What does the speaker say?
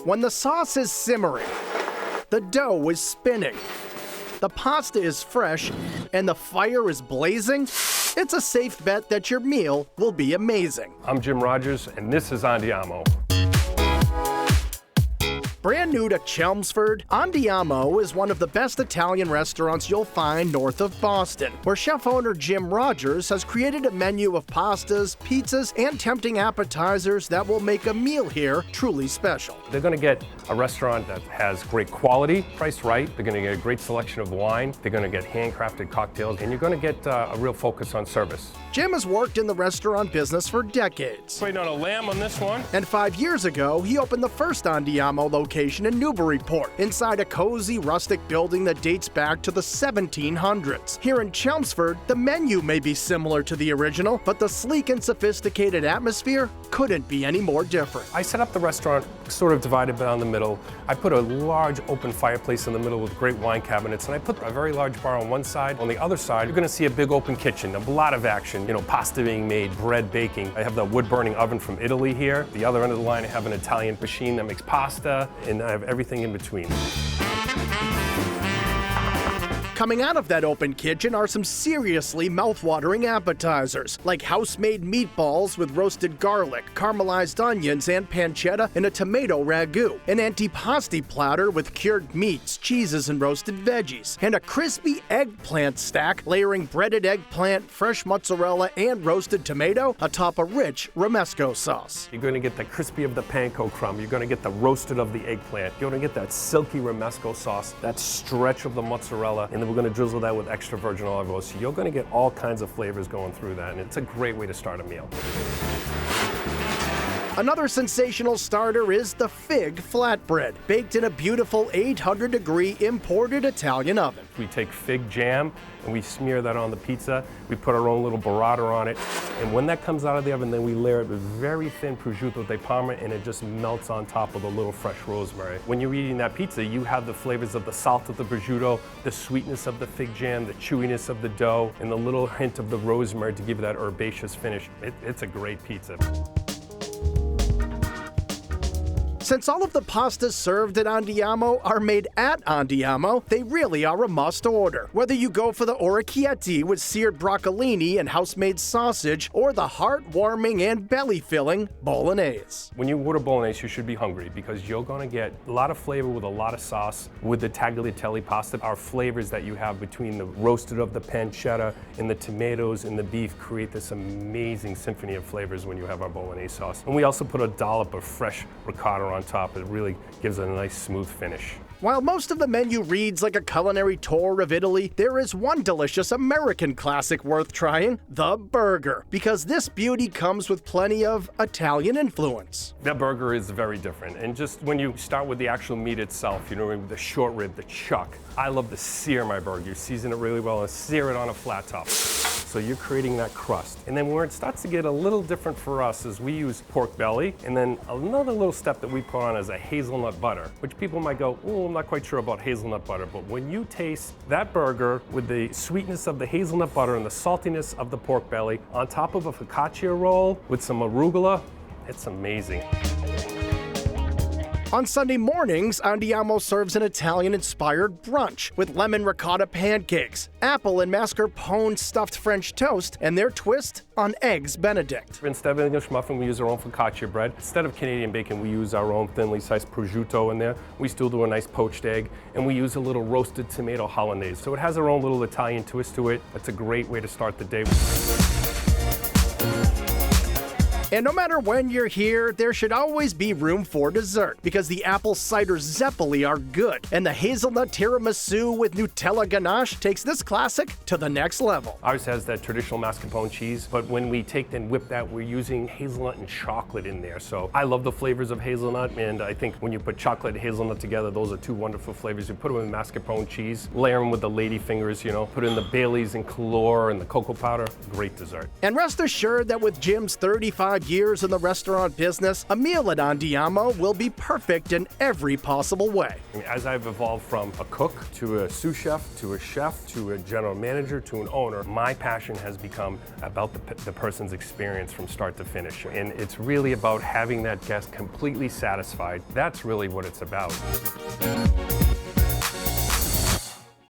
When the sauce is simmering, the dough is spinning, the pasta is fresh, and the fire is blazing, it's a safe bet that your meal will be amazing. I'm Jim Rogers, and this is Andiamo. Brand new to Chelmsford, Andiamo is one of the best Italian restaurants you'll find north of Boston, where chef-owner Jim Rogers has created a menu of pastas, pizzas, and tempting appetizers that will make a meal here truly special. They're going to get a restaurant that has great quality, priced right. They're going to get a great selection of wine. They're going to get handcrafted cocktails, and you're going to get a real focus on service. Jim has worked in the restaurant business for decades. Waiting on a lamb on this one. And 5 years ago, he opened the first Andiamo location in Newburyport, inside a cozy, rustic building that dates back to the 1700s. Here in Chelmsford, the menu may be similar to the original, but the sleek and sophisticated atmosphere couldn't be any more different. I set up the restaurant sort of divided down the middle. I put a large open fireplace in the middle with great wine cabinets, and I put a very large bar on one side. On the other side, you're going to see a big open kitchen, a lot of action, pasta being made, bread baking. I have the wood-burning oven from Italy here. The other end of the line, I have an Italian machine that makes pasta, and I have everything in between. Coming out of that open kitchen are some seriously mouth-watering appetizers, like house-made meatballs with roasted garlic, caramelized onions, and pancetta in a tomato ragu, an antipasti platter with cured meats, cheeses, and roasted veggies, and a crispy eggplant stack layering breaded eggplant, fresh mozzarella, and roasted tomato atop a rich romesco sauce. You're going to get the crispy of the panko crumb. You're going to get the roasted of the eggplant. You're going to get that silky romesco sauce, that stretch of the mozzarella, and we're going to drizzle that with extra virgin olive oil. So you're going to get all kinds of flavors going through that, and it's a great way to start a meal. Another sensational starter is the fig flatbread, baked in a beautiful 800-degree imported Italian oven. We take fig jam and we smear that on the pizza. We put our own little burrata on it. And when that comes out of the oven, then we layer it with very thin prosciutto di Parma, and it just melts on top of a little fresh rosemary. When you're eating that pizza, you have the flavors of the salt of the prosciutto, the sweetness of the fig jam, the chewiness of the dough, and the little hint of the rosemary to give that herbaceous finish. It's a great pizza. Since all of the pastas served at Andiamo are made at Andiamo, they really are a must order. Whether you go for the orecchietti with seared broccolini and house-made sausage, or the heartwarming and belly-filling bolognese. When you order bolognese, you should be hungry, because you're going to get a lot of flavor with a lot of sauce. With the tagliatelle pasta, our flavors that you have between the roasted of the pancetta and the tomatoes and the beef create this amazing symphony of flavors when you have our bolognese sauce. And we also put a dollop of fresh ricotta on top. It really gives it a nice smooth finish. While most of the menu reads like a culinary tour of Italy, there is one delicious American classic worth trying, the burger, because this beauty comes with plenty of Italian influence. That burger is very different, and just when you start with the actual meat itself, the short rib, the chuck, I love to sear my burger. You season it really well and sear it on a flat top. So you're creating that crust. And then where it starts to get a little different for us is we use pork belly, and then another little step that we put on is a hazelnut butter, which people might go, oh, I'm not quite sure about hazelnut butter. But when you taste that burger with the sweetness of the hazelnut butter and the saltiness of the pork belly on top of a focaccia roll with some arugula, it's amazing. On Sunday mornings, Andiamo serves an Italian-inspired brunch with lemon ricotta pancakes, apple and mascarpone stuffed French toast, and their twist on eggs Benedict. Instead of English muffin, we use our own focaccia bread. Instead of Canadian bacon, we use our own thinly sliced prosciutto in there. We still do a nice poached egg, and we use a little roasted tomato hollandaise. So it has our own little Italian twist to it. It's a great way to start the day. And no matter when you're here, there should always be room for dessert, because the apple cider zeppoli are good, and the hazelnut tiramisu with Nutella ganache takes this classic to the next level. Ours has that traditional mascarpone cheese, but when we take and whip that, we're using hazelnut and chocolate in there. So I love the flavors of hazelnut, and I think when you put chocolate and hazelnut together, those are two wonderful flavors. You put them in mascarpone cheese, layer them with the lady fingers, put in the Baileys and Calor and the cocoa powder, great dessert. And rest assured that with Jim's 35 years in the restaurant business, a meal at Andiamo will be perfect in every possible way. As I've evolved from a cook to a sous chef to a chef to a general manager to an owner, my passion has become about the person's experience from start to finish. And it's really about having that guest completely satisfied. That's really what it's about.